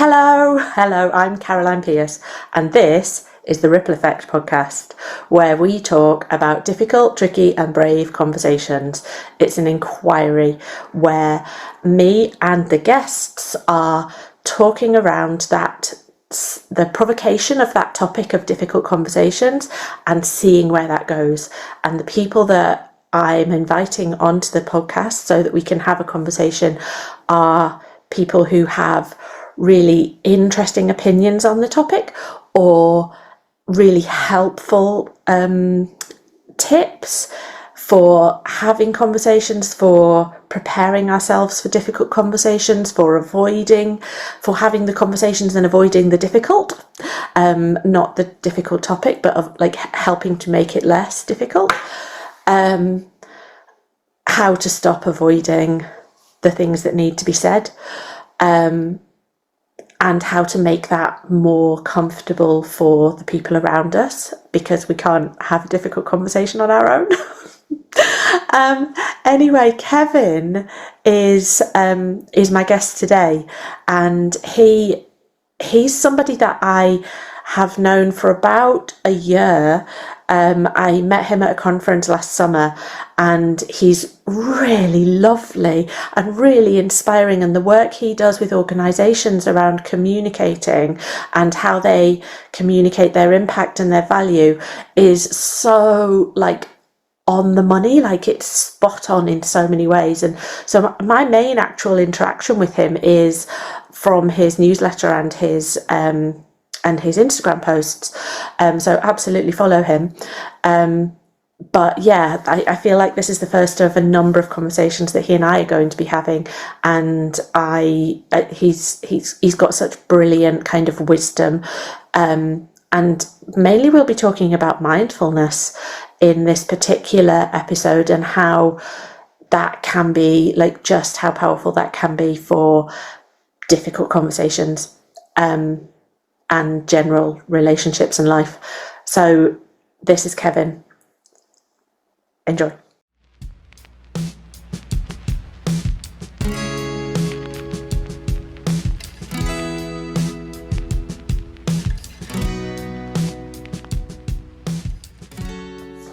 Hello, I'm Caroline Pearce, and this is the Ripl Effect podcast, where we talk about difficult, tricky, and brave conversations. It's an inquiry where me and the guests are talking around the provocation of that topic of difficult conversations and seeing where that goes. And the people that I'm inviting onto the podcast so that we can have a conversation are people who have really interesting opinions on the topic or really helpful tips for having conversations, for preparing ourselves for difficult conversations, for having the conversations and avoiding the difficult, not the difficult topic, but of like helping to make it less difficult. How to stop avoiding the things that need to be said. And how to make that more comfortable for the people around us, because we can't have a difficult conversation on our own. Anyway, Kevin is my guest today, and he's somebody that I have known for about a year. I met him at a conference last summer, and he's really lovely and really inspiring, and the work he does with organisations around communicating and how they communicate their impact and their value is so on the money, it's spot on in so many ways. And so my main actual interaction with him is from his newsletter and his Instagram posts, so absolutely follow him. But yeah, I feel like this is the first of a number of conversations that he and I are going to be having, and he's got such brilliant kind of wisdom, and mainly we'll be talking about mindfulness in this particular episode, and how that can be just how powerful that can be for difficult conversations, and general relationships and life. So this is Kevin. Enjoy.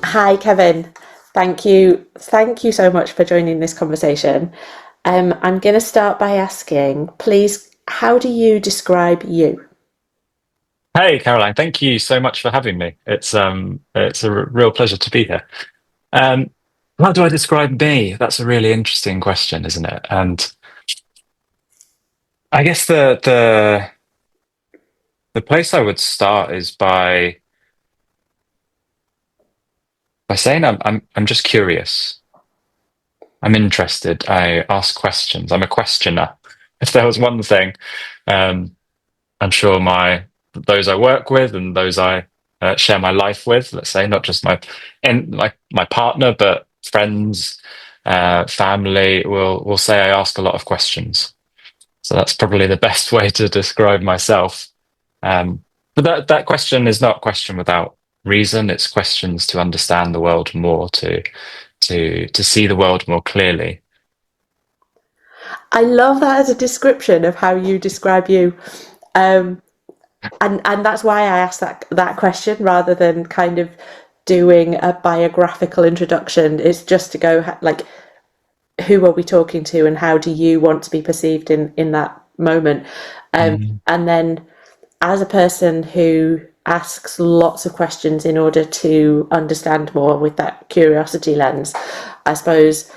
Hi, Kevin. Thank you so much for joining this conversation. I'm going to start by asking, please, how do you describe you? Hey, Caroline, thank you so much for having me. It's a real pleasure to be here. Um, how do I describe me? That's a really interesting question, isn't it? And I guess the place I would start is by saying I'm just curious. I'm interested. I ask questions. I'm a questioner. If there was one thing, um, I'm sure my those I work with and those I share my life with, let's say, not just my partner, but friends, family, will say I ask a lot of questions. So that's probably the best way to describe myself. But that question is not a question without reason. It's questions to understand the world more, to see the world more clearly. I love that as a description of how you describe you. Um, and that's why I asked that question rather than kind of doing a biographical introduction. It's just to go who are we talking to, and how do you want to be perceived in that moment? Mm. And then, as a person who asks lots of questions in order to understand more with that curiosity lens, I suppose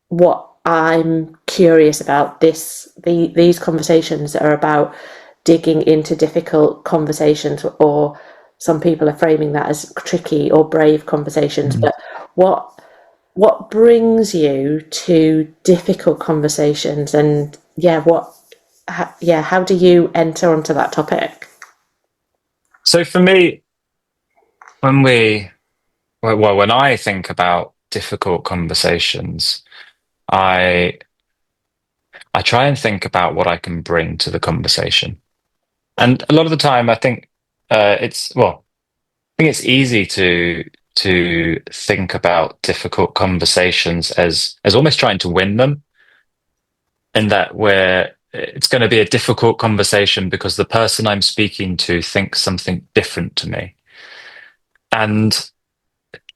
what I'm curious about these conversations are about digging into difficult conversations, or some people are framing that as tricky or brave conversations. Mm. But what brings you to difficult conversations, and how do you enter onto that topic? So for me, when we when I think about difficult conversations, I I try and think about what I can bring to the conversation. And a lot of the time, I think I think it's easy to think about difficult conversations as almost trying to win them, in that it's going to be a difficult conversation because the person I'm speaking to thinks something different to me. And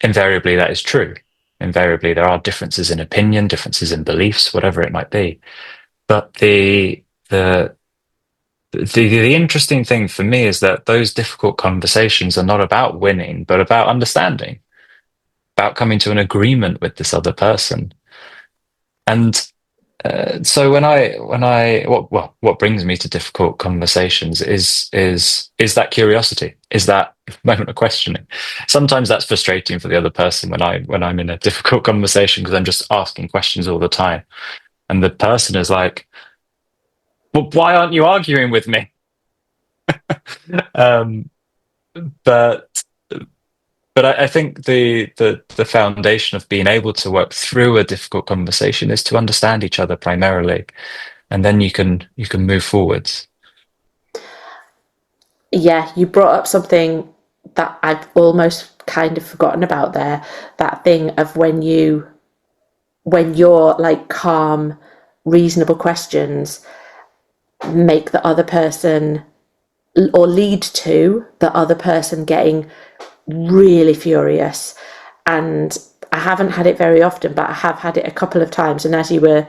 invariably that is true. Invariably there are differences in opinion, differences in beliefs, whatever it might be. But the interesting thing for me is that those difficult conversations are not about winning, but about understanding, about coming to an agreement with this other person. And so what brings me to difficult conversations is that curiosity, is that moment of questioning. Sometimes that's frustrating for the other person when I'm in a difficult conversation because I'm just asking questions all the time, and the person is like, "Well, why aren't you arguing with me?" Um, but I think the foundation of being able to work through a difficult conversation is to understand each other primarily, and then you can move forwards. Yeah, you brought up something that I've almost kind of forgotten about there. That thing of when you're like calm, reasonable questions make the other person or lead to the other person getting really furious. And I haven't had it very often, but I have had it a couple of times. And as you were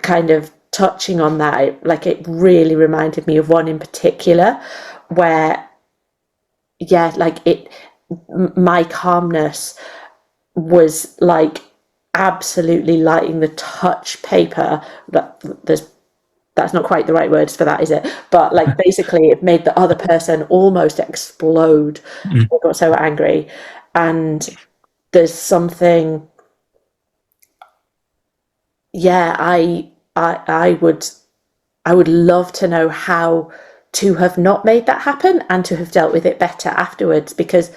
kind of touching on that, it really reminded me of one in particular where, yeah, my calmness was like absolutely lighting the touch paper. That's not quite the right words for that, is it? But like basically, it made the other person almost explode. Mm. I got so angry, and there's something. Yeah, I would love to know how to have not made that happen and to have dealt with it better afterwards. Because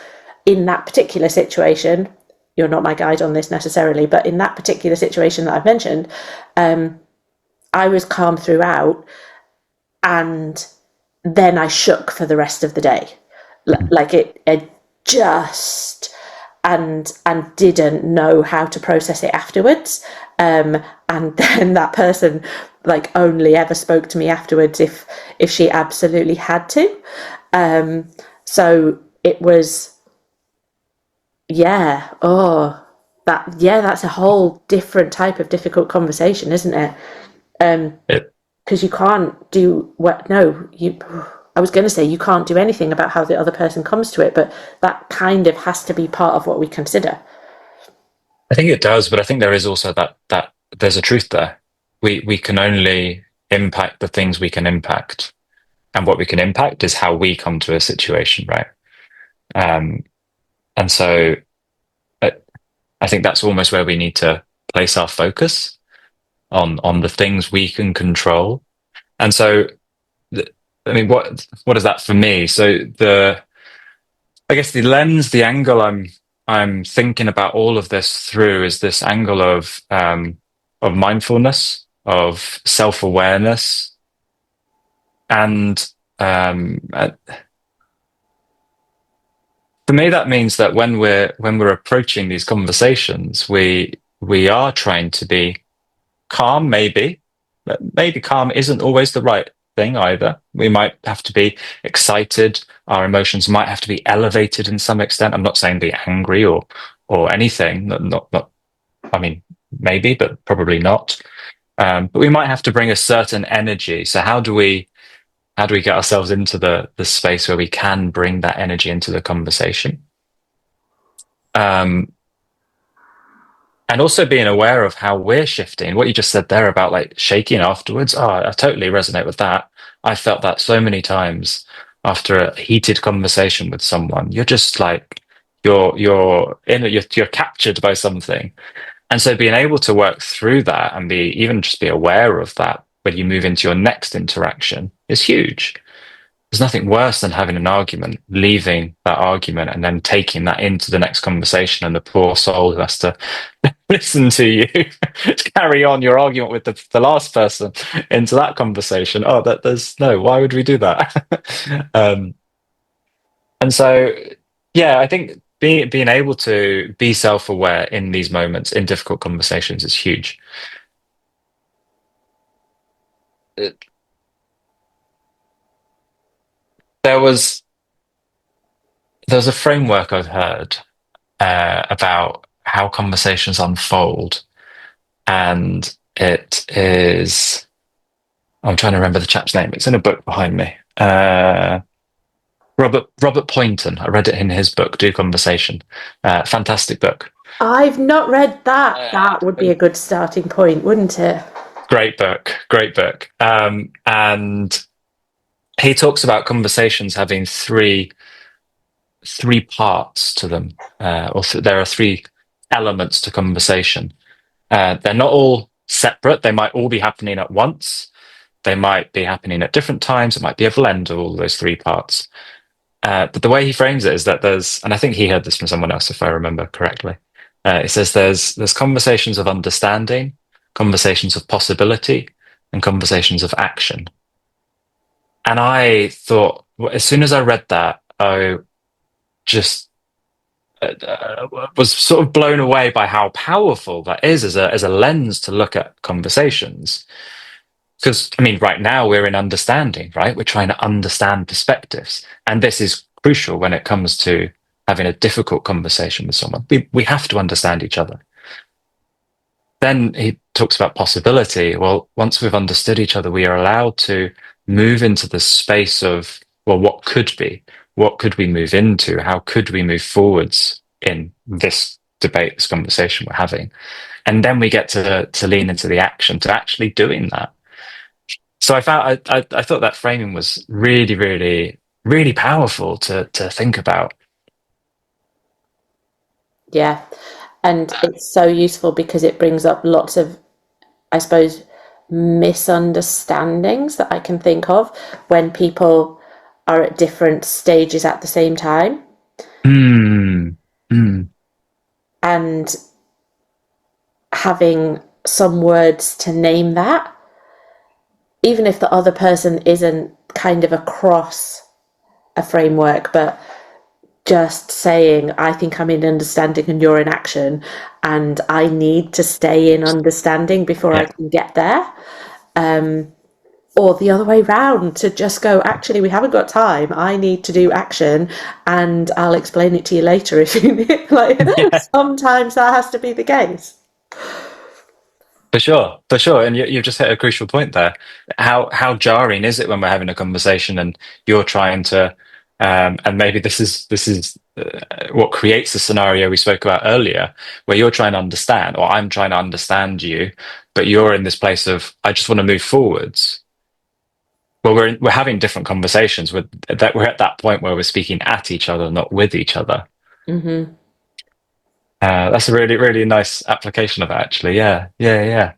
in that particular situation, you're not my guide on this necessarily, but in that particular situation that I've mentioned, I was calm throughout, and then I shook for the rest of the day. Like it just and didn't know how to process it afterwards. And then that person like only ever spoke to me afterwards if she absolutely had to. So it was, yeah. Oh, that's a whole different type of difficult conversation, isn't it? It, Because you can't do what, no, you, I was going to say you can't do anything about how the other person comes to it, but that kind of has to be part of what we consider. I think it does, but I think there is also that there's a truth there. We can only impact the things we can impact, and what we can impact is how we come to a situation, right? Um, and so I, I think that's almost where we need to place our focus on the things we can control. And so, I mean, what is that for me? So I guess the lens, the angle I'm thinking about all of this through is this angle of mindfulness, of self-awareness, and for me that means that when we're approaching these conversations, we are trying to be calm, maybe, but maybe calm isn't always the right thing either. We might have to be excited. Our emotions might have to be elevated in some extent. I'm not saying be angry or anything. Not. I mean, maybe, but probably not. But we might have to bring a certain energy. So how do we get ourselves into the space where we can bring that energy into the conversation? Um, and also being aware of how we're shifting. What you just said there about like shaking afterwards. Oh, I totally resonate with that. I felt that so many times after a heated conversation with someone. You're just like you're captured by something. And so being able to work through that and be aware of that when you move into your next interaction is huge. There's nothing worse than having an argument, leaving that argument, and then taking that into the next conversation, and the poor soul who has to listen to you to carry on your argument with the last person into that conversation. Oh, that there's no. Why would we do that? And so, yeah, I think being able to be self-aware in these moments in difficult conversations is huge. there was a framework I've heard about how conversations unfold, and it is. I'm trying to remember the chap's name. It's in a book behind me. Robert Poynton. I read it in his book, Do Conversation. Fantastic book. I've not read that. Uh, That would be a good starting point, wouldn't it? Great book. Great book. And he talks about conversations having three parts to them, there are three elements to conversation. They're not all separate. They might all be happening at once. They might be happening at different times. It might be a blend of all those three parts. But the way he frames it is that and I think he heard this from someone else, if I remember correctly. It says there's conversations of understanding, conversations of possibility, and conversations of action. And I thought, as soon as I read that, I just was sort of blown away by how powerful that is as a lens to look at conversations. Because, I mean, right now we're in understanding, right? We're trying to understand perspectives. And this is crucial when it comes to having a difficult conversation with someone. We have to understand each other. Then he talks about possibility. Well, once we've understood each other, we are allowed to move into the space of, well, what could be? What could we move into? How could we move forwards in this debate, this conversation we're having? And then we get to lean into the action, to actually doing that. So I thought that framing was really, really, really powerful to think about. Yeah. And it's so useful because it brings up lots of, I suppose, misunderstandings that I can think of when people are at different stages at the same time. Mm, mm, And having some words to name that, even if the other person isn't kind of across a framework, but just saying, I think I'm in understanding and you're in action, and I need to stay in understanding before I yeah, can get there. Or the other way round, to just go, actually, we haven't got time. I need to do action, and I'll explain it to you later if you need. Like, yeah, sometimes that has to be the case. for sure, for sure. And you've just hit a crucial point there. How jarring is it when we're having a conversation and you're trying to, and maybe this is what creates the scenario we spoke about earlier, where you're trying to understand, or I'm trying to understand you, but you're in this place of I just want to move forwards. Well, we're having different conversations with that. We're at that point where we're speaking at each other, not with each other. Hmm. That's a really, really nice application of it, actually. Yeah, yeah, yeah,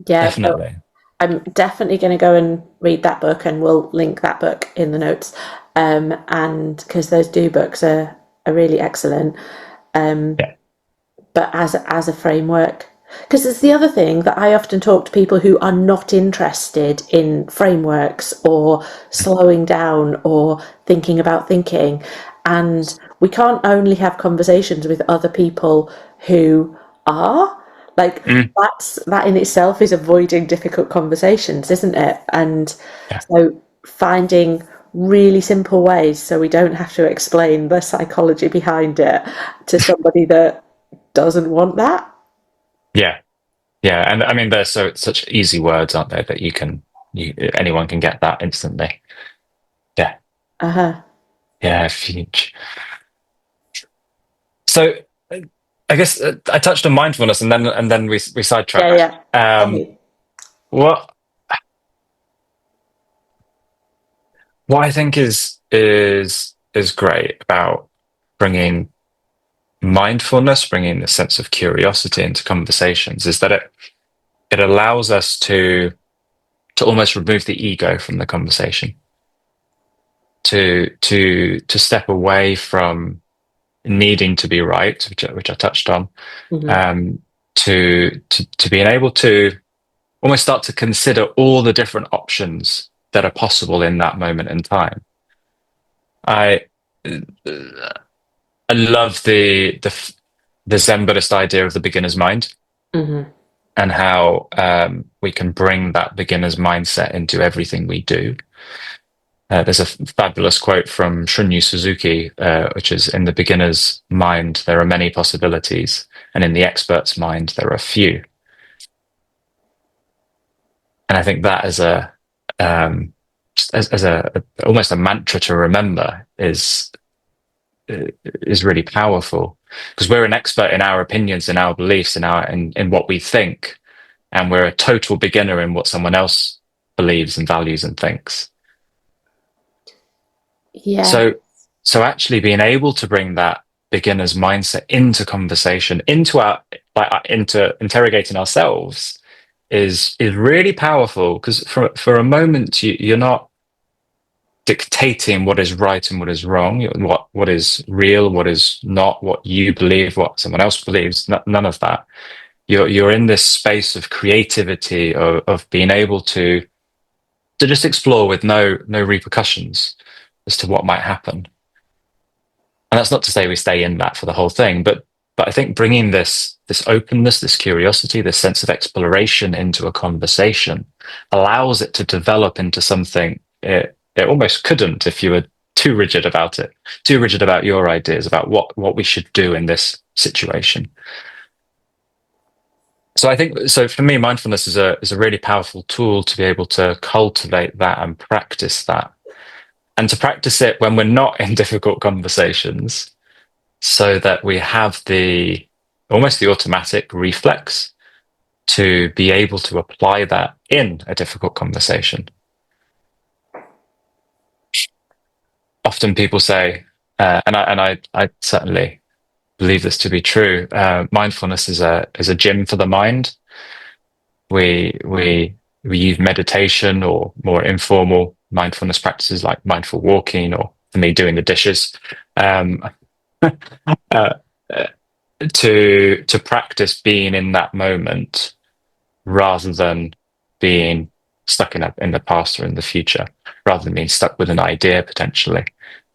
Yeah, so definitely. I'm definitely going to go and read that book, and we'll link that book in the notes. And because those two books are really excellent. Yeah. But as a framework, because it's the other thing that I often talk to people who are not interested in frameworks or slowing down or thinking about thinking, and we can't only have conversations with other people who are like, Mm, that in itself is avoiding difficult conversations, isn't it? And yeah. so finding really simple ways so we don't have to explain the psychology behind it to somebody that doesn't want that. Yeah. Yeah. And I mean, they're such easy words, aren't they, that anyone can get that instantly. Yeah. Uh-huh. Yeah. Huge. So I guess I touched on mindfulness and then we Yeah, sidetracked. yeah. Tell me. What what I think is great about bringing mindfulness, bringing a sense of curiosity into conversations is that it allows us to almost remove the ego from the conversation, to step away from needing to be right, which I touched on, Hmm. um, to being able to almost start to consider all the different options that are possible in that moment in time. I I love the Zen Buddhist idea of the beginner's mind Hmm. and how we can bring that beginner's mindset into everything we do. There's a fabulous quote from Shunryu Suzuki, which is, "In the beginner's mind, there are many possibilities, and in the expert's mind, there are few." And I think that as a almost a mantra to remember is really powerful, because we're an expert in our opinions, in our beliefs, in what we think, and we're a total beginner in what someone else believes and values and thinks. Yeah. So actually being able to bring that beginner's mindset into conversation, into interrogating ourselves, is really powerful, because for a moment you're not dictating what is right and what is wrong, what is real, what is not, what you believe, what someone else believes. None of that. You're in this space of creativity, of being able to just explore with no repercussions as to what might happen. And that's not to say we stay in that for the whole thing, but I think bringing this openness, this curiosity, this sense of exploration into a conversation allows it to develop into something it almost couldn't if you were too rigid about it, too rigid about your ideas about what we should do in this situation. So I think, so for me, mindfulness is a really powerful tool to be able to cultivate that and practice that, and to practice it when we're not in difficult conversations, so that we have almost the automatic reflex to be able to apply that in a difficult conversation. Often people say, and I certainly believe this to be true, mindfulness is a gym for the mind. We use meditation or more informal mindfulness practices like mindful walking, or for me, doing the dishes, um, uh, to practice being in that moment rather than being stuck in the past or in the future, rather than being stuck with an idea potentially.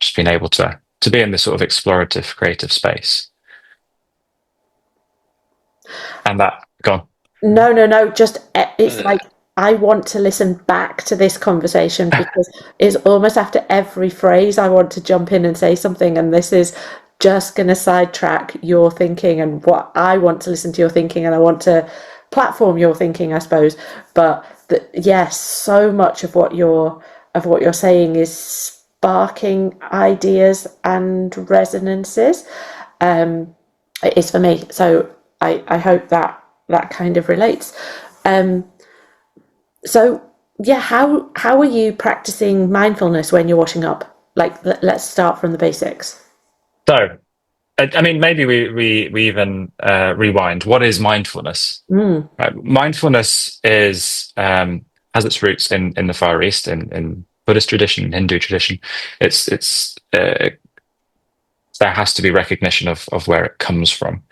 Just being able to be in this sort of explorative, creative space. And that, go on. No. Just it's like I want to listen back to this conversation, because it's almost after every phrase I want to jump in and say something, and this is just going to sidetrack your thinking and what I want to listen to your thinking, and I want to platform your thinking, I suppose. But yes, so much of what you're saying is sparking ideas and resonances. It is for me. So I hope that kind of relates. Um, so yeah, how are you practicing mindfulness when you're washing up? Like, let's start from the basics. So, I mean, maybe we even rewind. What is mindfulness? Mm, Right. Mindfulness is has its roots in the Far East, in Buddhist tradition, Hindu tradition. It's there has to be recognition of where it comes from.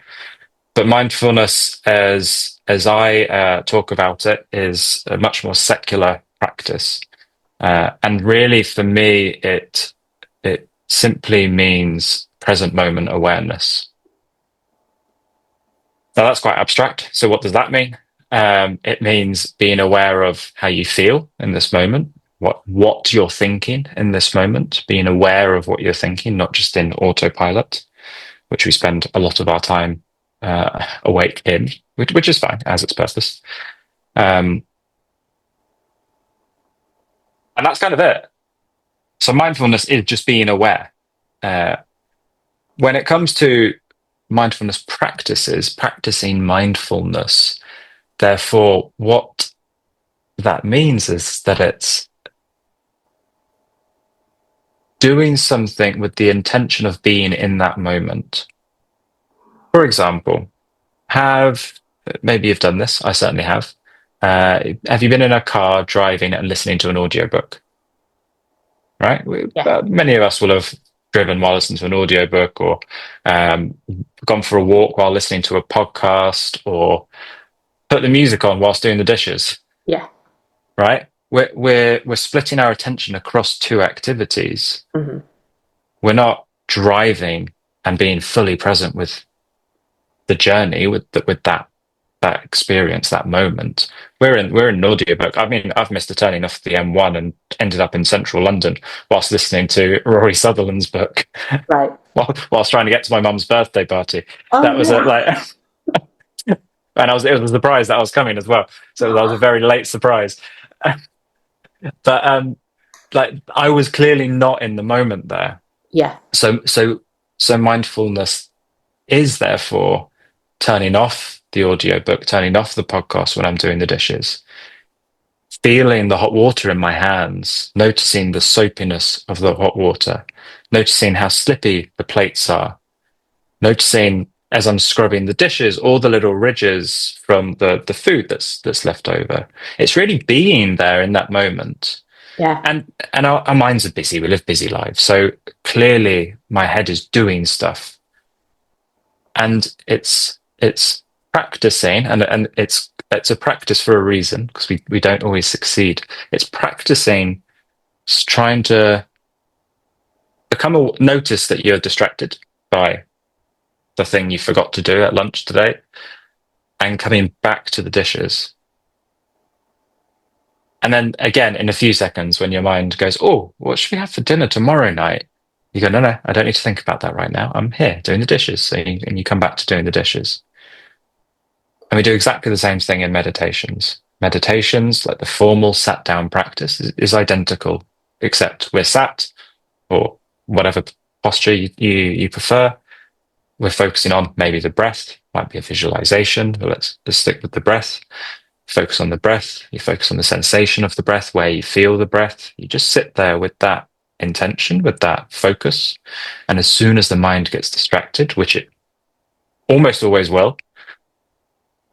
But mindfulness, as I talk about it, is a much more secular practice, and really for me, it simply means present moment awareness. Now that's quite abstract. So what does that mean? It means being aware of how you feel in this moment, what you're thinking in this moment, being aware of what you're thinking, not just in autopilot, which we spend a lot of our time awake in, which is fine, as its purpose. And that's kind of it. So mindfulness is just being aware. Uh, when it comes to mindfulness practices, practicing mindfulness, therefore, what that means is that it's doing something with the intention of being in that moment. For example, maybe you've done this, I certainly have. Have you been in a car driving and listening to an audiobook? Right? yeah, Many of us will have driven while listening to an audiobook, or gone for a walk while listening to a podcast, or put the music on whilst doing the dishes. yeah. Right? We're splitting our attention across two activities. Hmm. We're not driving and being fully present with the journey, with that that experience, that moment. We're in an audiobook. I mean, I've missed a turning off the M1 and ended up in central London whilst listening to Rory Sutherland's book, Right. whilst trying to get to my mum's birthday party. Oh That was no. like, and it was a surprise that I was coming as well. So that was a very late surprise. But like, I was clearly not in the moment there. Yeah. So mindfulness is therefore turning off the audiobook, turning off the podcast when I'm doing the dishes, feeling the hot water in my hands, noticing the soapiness of the hot water, noticing how slippy the plates are, noticing as I'm scrubbing the dishes, all the little ridges from the food that's left over. It's really being there in that moment. Yeah. And our minds are busy. We live busy lives. So clearly my head is doing stuff. And it's practicing, and it's a practice for a reason, because we don't always succeed. It's practicing trying to notice that you're distracted by the thing you forgot to do at lunch today, and coming back to the dishes. And then again, in a few seconds, when your mind goes, oh, what should we have for dinner tomorrow night? You go, no, I don't need to think about that right now. I'm here doing the dishes. So and you come back to doing the dishes. And we do exactly the same thing in meditations. Meditations, like the formal sat down practice, is identical, except we're sat, or whatever posture you prefer. We're focusing on maybe the breath, might be a visualization, but let's stick with the breath. Focus on the breath. You focus on the sensation of the breath, where you feel the breath. You just sit there with that intention, with that focus. And as soon as the mind gets distracted, which it almost always will,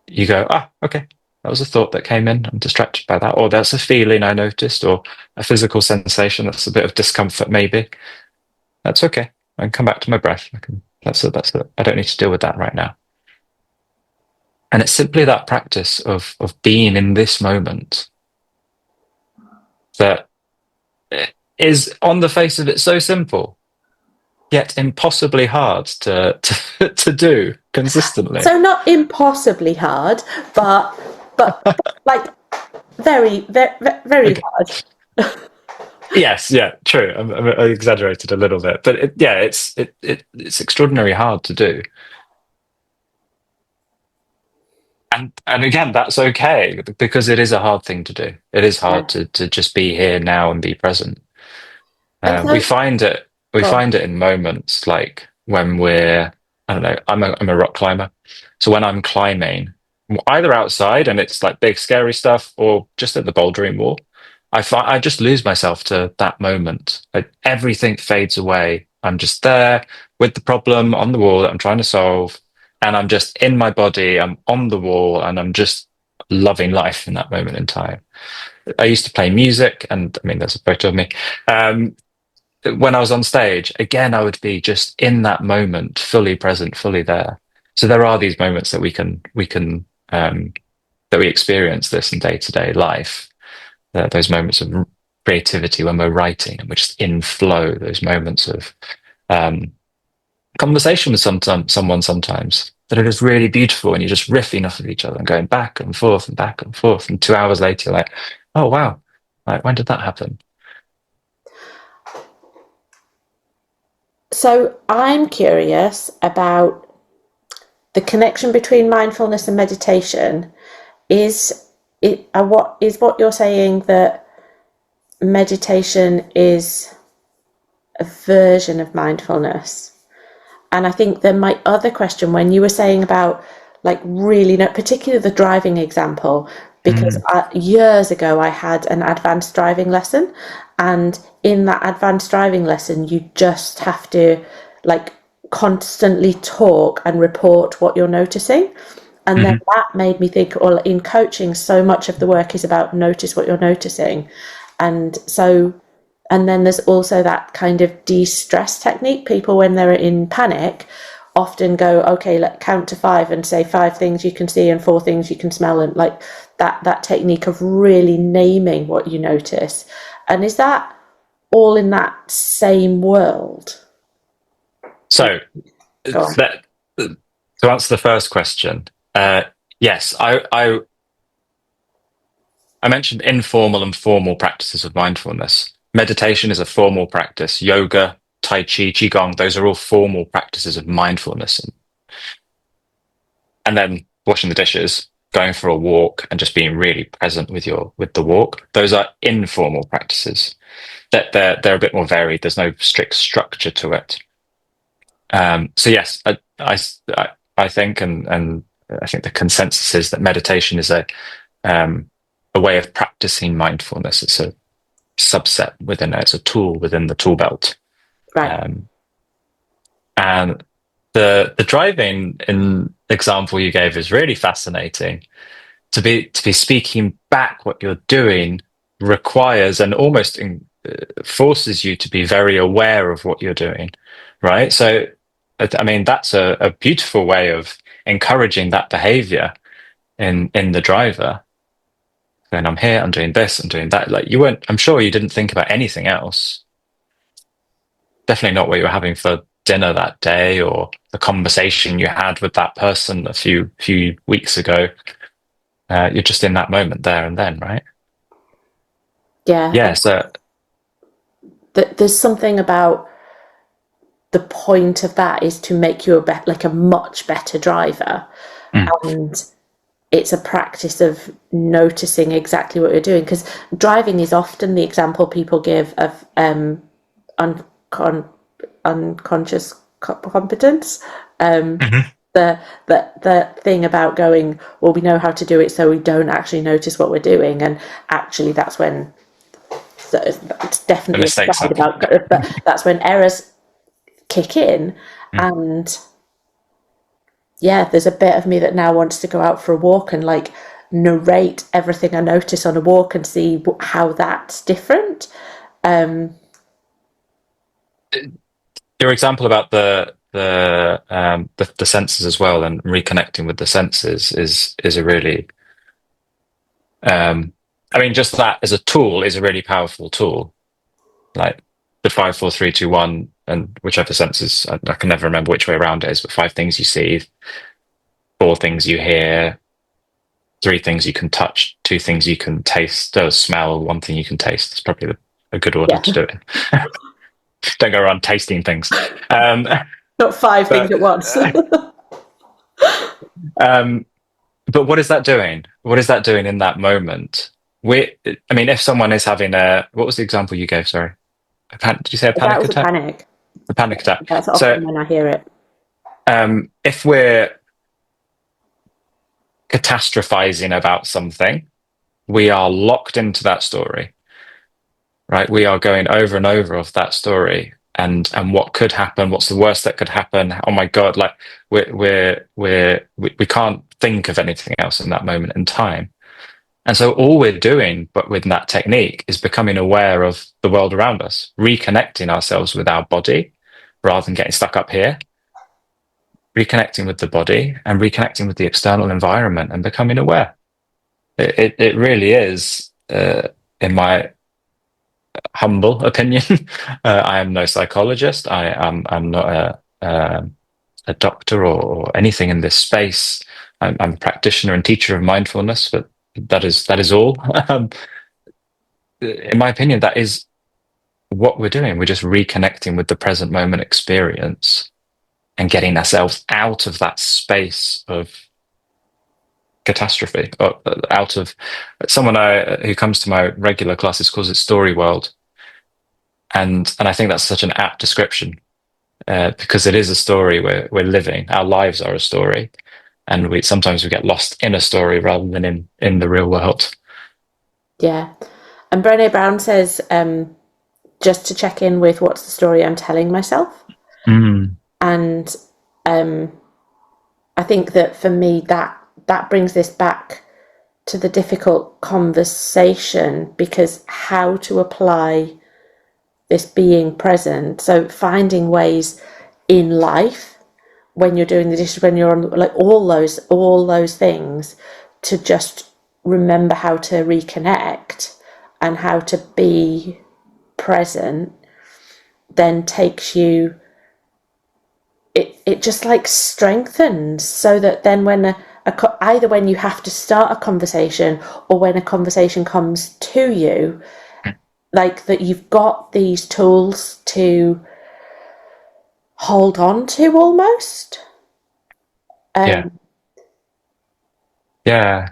you go, okay, that was a thought that came in. I'm distracted by that. Or that's a feeling I noticed, or a physical sensation that's a bit of discomfort, maybe. That's okay. I can come back to my breath. That's it. I don't need to deal with that right now. And it's simply that practice of being in this moment that is, on the face of it, so simple, yet impossibly hard to to do consistently. So not impossibly hard, but like very, very, very Okay. hard. Yes, yeah, true. I exaggerated a little bit, but it's extraordinarily hard to do. And again, that's okay, because it is a hard thing to do. It is Yeah. hard to just be here now and be present. And We so, find it go on. in moments like when we're, I don't know, I'm a rock climber. So when I'm climbing, either outside and it's like big scary stuff, or just at the bouldering wall, I just lose myself to that moment. Everything fades away. I'm just there with the problem on the wall that I'm trying to solve, and I'm just in my body. I'm on the wall, and I'm just loving life in that moment in time. I used to play music, and I mean, there's a photo of me. When I was on stage, again, I would be just in that moment, fully present, fully there. So there are these moments that that we experience this in day to day life. Those moments of creativity when we're writing and we're just in flow. Those moments of um, conversation with someone sometimes that are just really beautiful, and you're just riffing off of each other and going back and forth and back and forth. And 2 hours later, you're like, oh wow, like, when did that happen? So I'm curious about the connection between mindfulness and meditation. What you're saying, that meditation is a version of mindfulness? And I think then my other question, when you were saying about like really, no, particularly the driving example, because Mm, years ago I had an advanced driving lesson, and in that advanced driving lesson, you just have to like constantly talk and report what you're noticing. And then mhm. that made me think, well, in coaching, so much of the work is about notice what you're noticing. And so, and then there's also that kind of de-stress technique. People, when they're in panic, often go, okay, let's count to five and say five things you can see and four things you can smell, and like that technique of really naming what you notice. And is that all in that same world? So Go on. that to answer the first question, Yes, I mentioned informal and formal practices of mindfulness. Meditation is a formal practice. Yoga, Tai Chi, Qigong, those are all formal practices of mindfulness. And then washing the dishes, going for a walk, and just being really present with the walk. Those are informal practices. That they're a bit more varied. There's no strict structure to it. So yes, I think, and I think the consensus is that meditation is a way of practicing mindfulness. It's a subset within it. It's a tool within the tool belt. Right. And the driving in example you gave is really fascinating. To be speaking back what you're doing requires and almost forces you to be very aware of what you're doing, right? So, I mean, that's a beautiful way of encouraging that behavior in the driver. And I'm here, I'm doing this, I'm doing that. Like you weren't, I'm sure you didn't think about anything else. Definitely not what you were having for dinner that day or the conversation you had with that person a few weeks ago. You're just in that moment there and then, right? Yeah. Yeah. So, There's something about the point of that is to make you like a much better driver, mm, and it's a practice of noticing exactly what you're doing, because driving is often the example people give of unconscious competence. mhm. The thing about going, well, we know how to do it, so we don't actually notice what we're doing, and actually that's when, so it's The definitely a mistakes side happen. about, but that's when errors kick in. Mm. And yeah, there's a bit of me that now wants to go out for a walk and like narrate everything I notice on a walk and see how that's different. Your example about the senses as well and reconnecting with the senses is a really I mean just that as a tool is a really powerful tool. Like the 5 4 3 2 1 and whichever senses I can never remember which way around it is, but 5 things you see, 4 things you hear, 3 things you can touch, 2 things you can taste, smell, 1 thing you can taste. It's probably a good order Yeah, to do it in. Don't go around tasting things. Um, not five things but at once. um, but what is that doing? What is that doing in that moment? I mean, if someone is having what was the example you gave? Sorry, did you say a That panic was a attack? panic. A panic attack. That's So, often when I hear it. if we're catastrophizing about something, we are locked into that story, right? We are going over and over of that story, and what could happen? What's the worst that could happen? Oh my God! Like we can't think of anything else in that moment in time. And so all we're doing, but with that technique, is becoming aware of the world around us, reconnecting ourselves with our body rather than getting stuck up here, reconnecting with the body and reconnecting with the external environment and becoming aware. It really is, in my humble opinion. I am no psychologist. I'm not a doctor or anything in this space. I'm a practitioner and teacher of mindfulness, but that is all. In my opinion, that is what we're doing. We're just reconnecting with the present moment experience and getting ourselves out of that space of catastrophe, or out of someone who comes to my regular classes calls it story world. And I think that's such an apt description, because it is a story we're living. Our lives are a story. And we sometimes we get lost in a story rather than in the real world. Yeah. And Brené Brown says, just to check in with what's the story I'm telling myself. Mm. And I think that for me, that brings this back to the difficult conversation, because how to apply this being present. So finding ways in life, when you're doing the dishes, when you're on, like all those things, to just remember how to reconnect and how to be present, then takes you, it just like strengthens, so that then when a either when you have to start a conversation or when a conversation comes to you, like that you've got these tools to hold on to almost. Yeah. Yeah.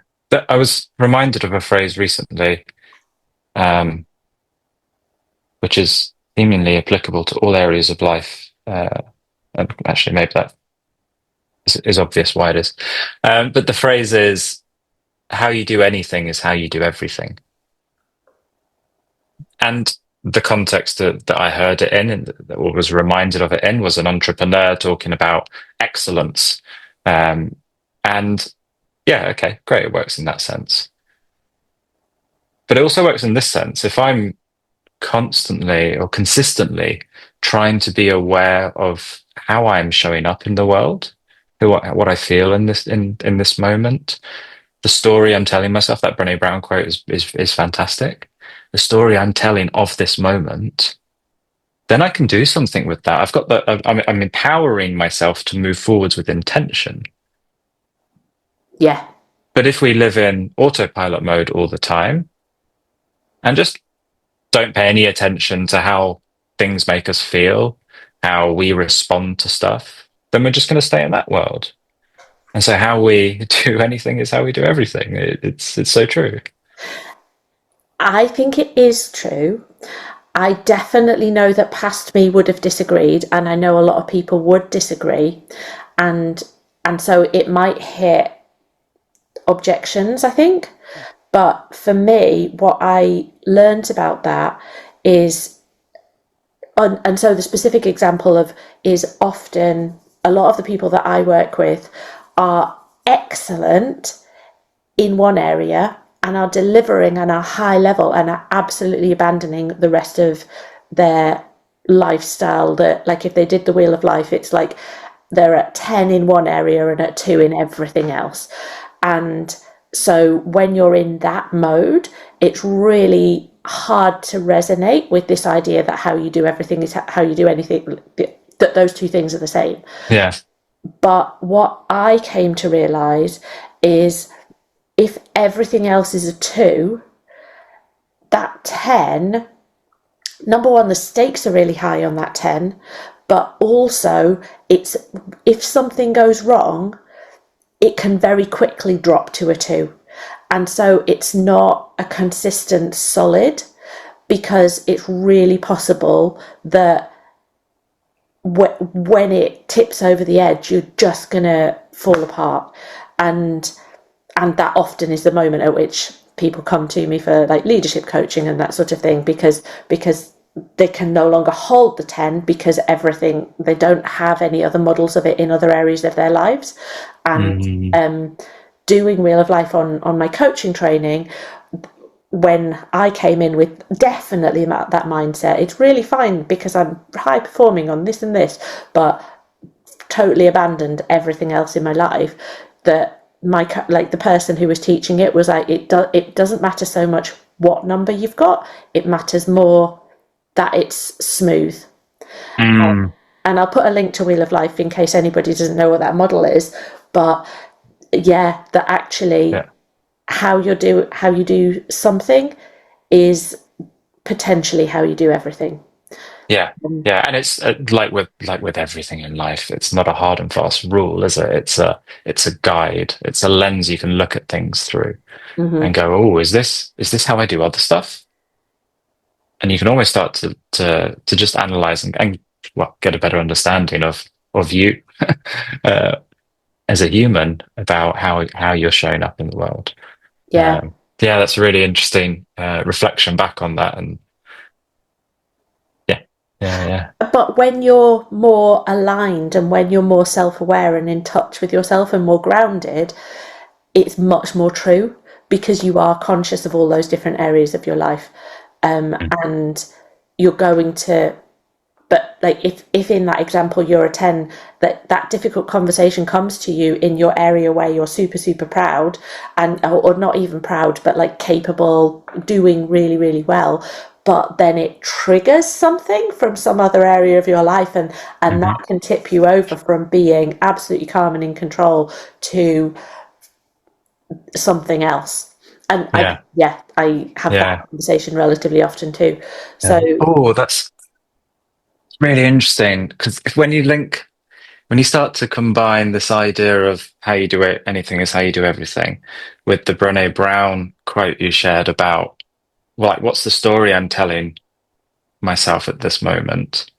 I was reminded of a phrase recently, um, which is seemingly applicable to all areas of life. And actually, maybe that is obvious why it is. But the phrase is, how you do anything is how you do everything. And the context that I heard it in, and that was reminded of it in, was an entrepreneur talking about excellence. And yeah, okay, great, it works in that sense. But it also works in this sense. If I'm constantly or consistently trying to be aware of how I'm showing up in the world, what I feel in this moment, the story I'm telling myself, that Brené Brown quote is fantastic. The story I'm telling of this moment, then I can do something with that. I'm empowering myself to move forwards with intention. Yeah. But if we live in autopilot mode all the time and just don't pay any attention to how things make us feel, how we respond to stuff, then we're just going to stay in that world. And so how we do anything is how we do everything. It's so true. I think it is true. I definitely know that past me would have disagreed, and I know a lot of people would disagree, and so it might hit objections, I think. But for me, what I learned about that is, and so the specific example of is often a lot of the people that I work with are excellent in one area and are delivering and are high level and are absolutely abandoning the rest of their lifestyle. That, like, if they did the wheel of life, it's like they're at 10 in one area and at 2 in everything else. And so when you're in that mode, it's really hard to resonate with this idea that how you do everything is how you do anything, that those two things are the same. Yeah. But what I came to realize is, if everything else is a 2, that 10, number one, the stakes are really high on that 10, but also it's, if something goes wrong, it can very quickly drop to a 2. And so it's not a consistent solid, because it's really possible that when it tips over the edge, you're just going to fall apart. And that often is the moment at which people come to me for like leadership coaching and that sort of thing, because they can no longer hold the 10, because everything, they don't have any other models of it in other areas of their lives. And doing Wheel of Life on my coaching training, when I came in with definitely that mindset, it's really fine because I'm high performing on this and this, but totally abandoned everything else in my life, that the person who was teaching it was like, it doesn't matter so much what number you've got, it matters more that it's smooth. Mm. And I'll put a link to Wheel of Life in case anybody doesn't know what that model is. But yeah, that actually, Yeah. how you do something is potentially how you do everything. Yeah. Yeah. And it's like with everything in life, it's not a hard and fast rule, is it? It's a guide. It's a lens you can look at things through and go, oh, is this how I do other stuff? And you can almost start to just analyze and well, get a better understanding of you as a human, about how you're showing up in the world. Yeah. Yeah, that's a really interesting reflection back on that. And yeah, yeah. But when you're more aligned and when you're more self-aware and in touch with yourself and more grounded, it's much more true, because you are conscious of all those different areas of your life. And you're going to, but like if in that example you're a 10, that difficult conversation comes to you in your area where you're super super proud, and or not even proud, but like capable, doing really really well, but then it triggers something from some other area of your life, and Mm-hmm. that can tip you over from being absolutely calm and in control to something else. And Yeah. I have that Yeah. conversation relatively often too. So Yeah. Oh, that's really interesting, because when you start to combine this idea of how you do it, anything is how you do everything, with the Brené Brown quote you shared about, like, what's the story I'm telling myself at this moment?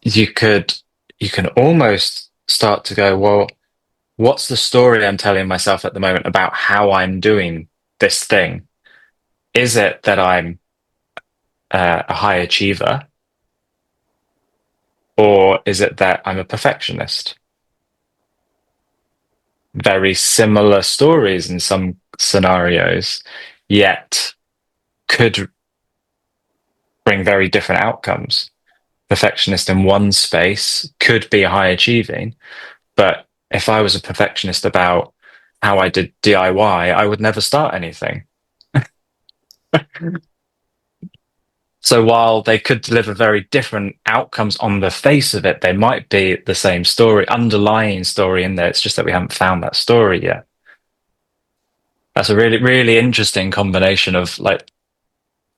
You could, you can almost start to go, well, what's the story I'm telling myself at the moment about how I'm doing this thing? Is it that I'm a high achiever, or is it that I'm a perfectionist? Very similar stories in some scenarios, yet could bring very different outcomes. Perfectionist in one space could be high achieving, but if I was a perfectionist about how I did DIY, I would never start anything. So while they could deliver very different outcomes on the face of it, they might be the same story, underlying story in there. It's just that we haven't found that story yet. That's a really, really interesting combination of like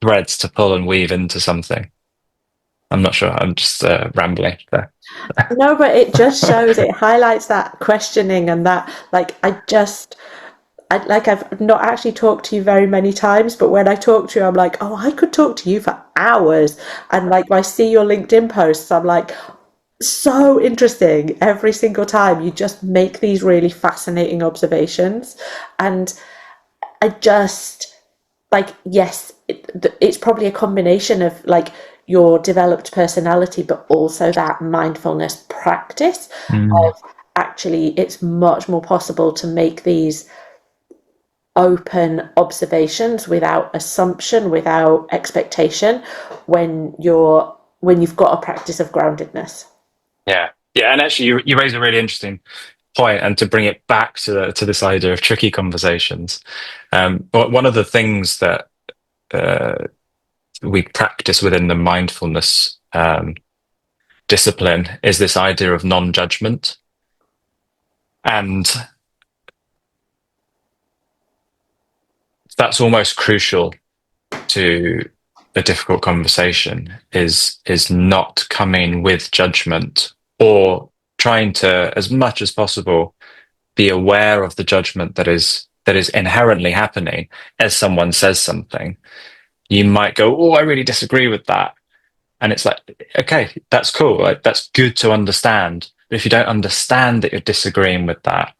threads to pull and weave into something. I'm not sure. I'm just rambling there. no, but it just shows, it highlights that questioning and that, like, I've not actually talked to you very many times, but when I talk to you, I'm like, oh, I could talk to you for hours. And like, I see your LinkedIn posts, I'm like, so interesting. Every single time you just make these really fascinating observations. And I just, like, yes, it's probably a combination of like your developed personality, but also that mindfulness practice Mm. of actually, it's much more possible to make these open observations without assumption, without expectation, when you've got a practice of groundedness. Yeah, yeah, and actually, you raise a really interesting point, and to bring it back to this idea of tricky conversations. But one of the things that uh, we practice within the mindfulness discipline is this idea of non-judgment, and that's almost crucial to a difficult conversation. Is not coming with judgment, or trying to, as much as possible, be aware of the judgment that is inherently happening as someone says something. You might go, "Oh, I really disagree with that," and it's like, okay, that's cool. Like, that's good to understand. But if you don't understand that you're disagreeing with that,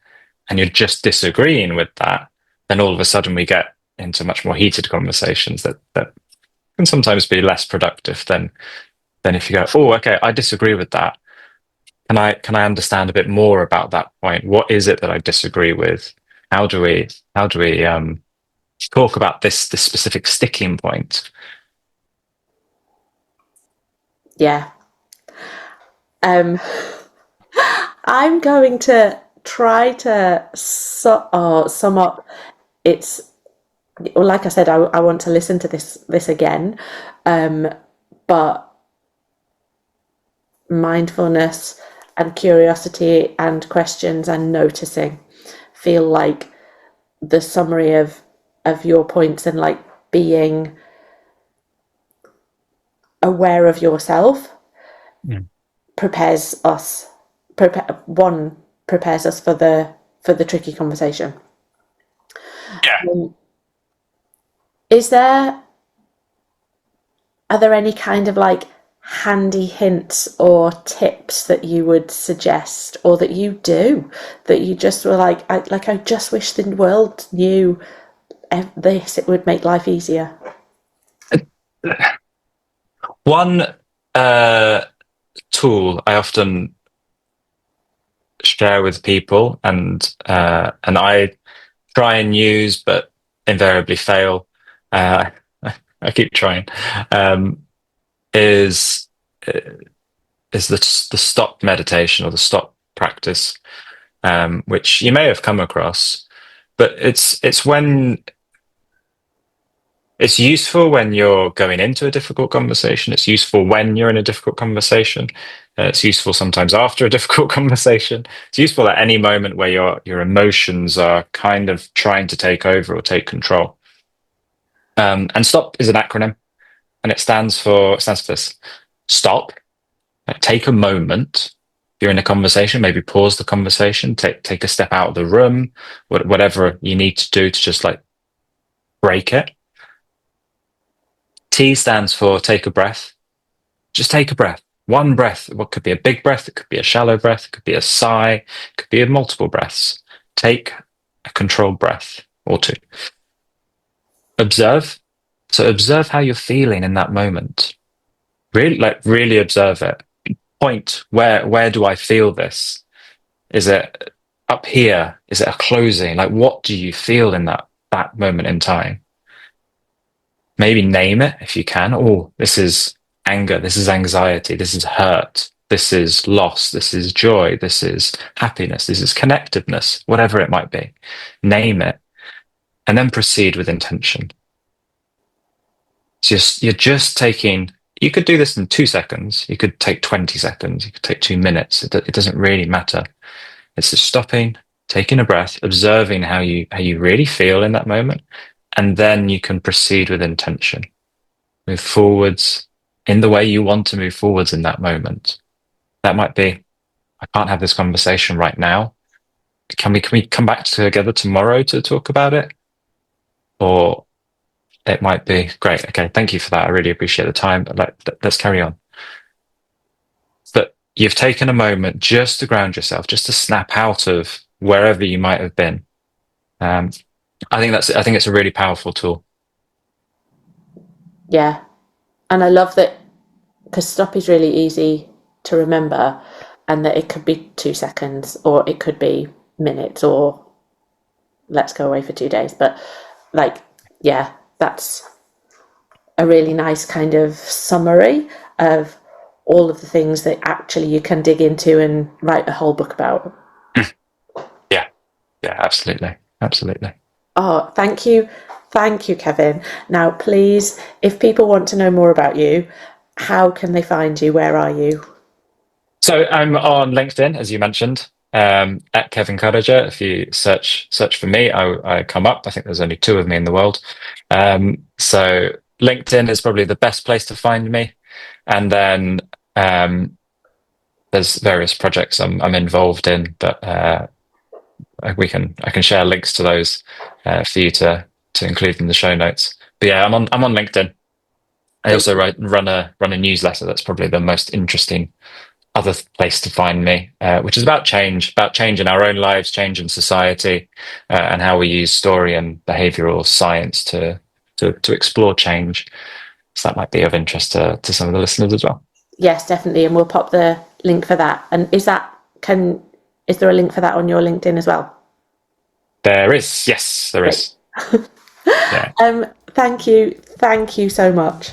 and you're just disagreeing with that, then all of a sudden we get into much more heated conversations that can sometimes be less productive than if you go, "Oh, okay, I disagree with that. Can I understand a bit more about that point? What is it that I disagree with? How do we talk about this specific sticking point?" Yeah. Um, I'm going to try to sum up. It's, well, like I said, I want to listen to this again, but mindfulness and curiosity and questions and noticing feel like the summary of your points, and like being aware of yourself Mm. prepares us prepares us for the tricky conversation. Yeah. Is there Are there any kind of like handy hints or tips that you would suggest, or that you do, that you just were like, I just wish the world knew this, it would make life easier? One uh, tool I often share with people, and I try and use, but invariably fail. Uh, I keep trying. Um, is uh, is the stop meditation, or the stop practice, which you may have come across, but it's It's useful when you're going into a difficult conversation. It's useful when you're in a difficult conversation. It's useful sometimes after a difficult conversation. It's useful at any moment where your emotions are kind of trying to take over or take control. And STOP is an acronym, and it stands for this: stop, like take a moment. If you're in a conversation, maybe pause the conversation, take a step out of the room, whatever you need to do to just like break it. T stands for take a breath. Just take a breath. One breath. What could be a big breath? It could be a shallow breath. It could be a sigh. It could be multiple breaths. Take a controlled breath or two. Observe. So observe how you're feeling in that moment. Really observe it. Point, where do I feel this? Is it up here? Is it a closing? Like, what do you feel in that moment in time? Maybe name it if you can. Oh, this is anger. This is anxiety. This is hurt. This is loss. This is joy. This is happiness. This is connectedness, whatever it might be. Name it and then proceed with intention. So you're just taking, you could do this in 2 seconds. You could take 20 seconds. You could take 2 minutes. It doesn't really matter. It's just stopping, taking a breath, observing how you really feel in that moment. And then you can proceed with intention. Move forwards in the way you want to move forwards in that moment. That might be, I can't have this conversation right now. Can we come back together tomorrow to talk about it? Or it might be, great, okay, thank you for that. I really appreciate the time. Let's carry on. But you've taken a moment just to ground yourself, just to snap out of wherever you might have been. I think it's a really powerful tool. Yeah. And I love that, because stop is really easy to remember, and that it could be 2 seconds or it could be minutes or let's go away for 2 days. But like, yeah, that's a really nice kind of summary of all of the things that actually you can dig into and write a whole book about. Yeah, absolutely. Absolutely. Oh, thank you. Thank you, Kevin. Now, please, if people want to know more about you, how can they find you? Where are you? So I'm on LinkedIn, as you mentioned, at KEVIN KARACA. If you search for me, I come up. I think there's only 2 of me in the world. So LinkedIn is probably the best place to find me. And then there's various projects I'm involved in, but I can share links to those for you to include in the show notes. But yeah, I'm on LinkedIn. I also run a newsletter that's probably the most interesting other place to find me, which is about change in our own lives, change in society, and how we use story and behavioral science to explore change. So that might be of interest to some of the listeners as well. Yes, definitely, and we'll pop the link for that. And is there a link for that on your LinkedIn as well? There is, yes, there is. Yeah. Thank you so much.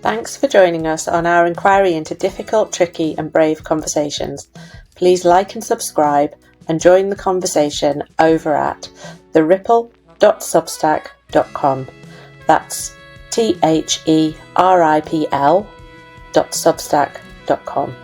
Thanks for joining us on our inquiry into difficult, tricky and brave conversations. Please like and subscribe and join the conversation over at theripl.substack.com. That's THERIPL.substack.com.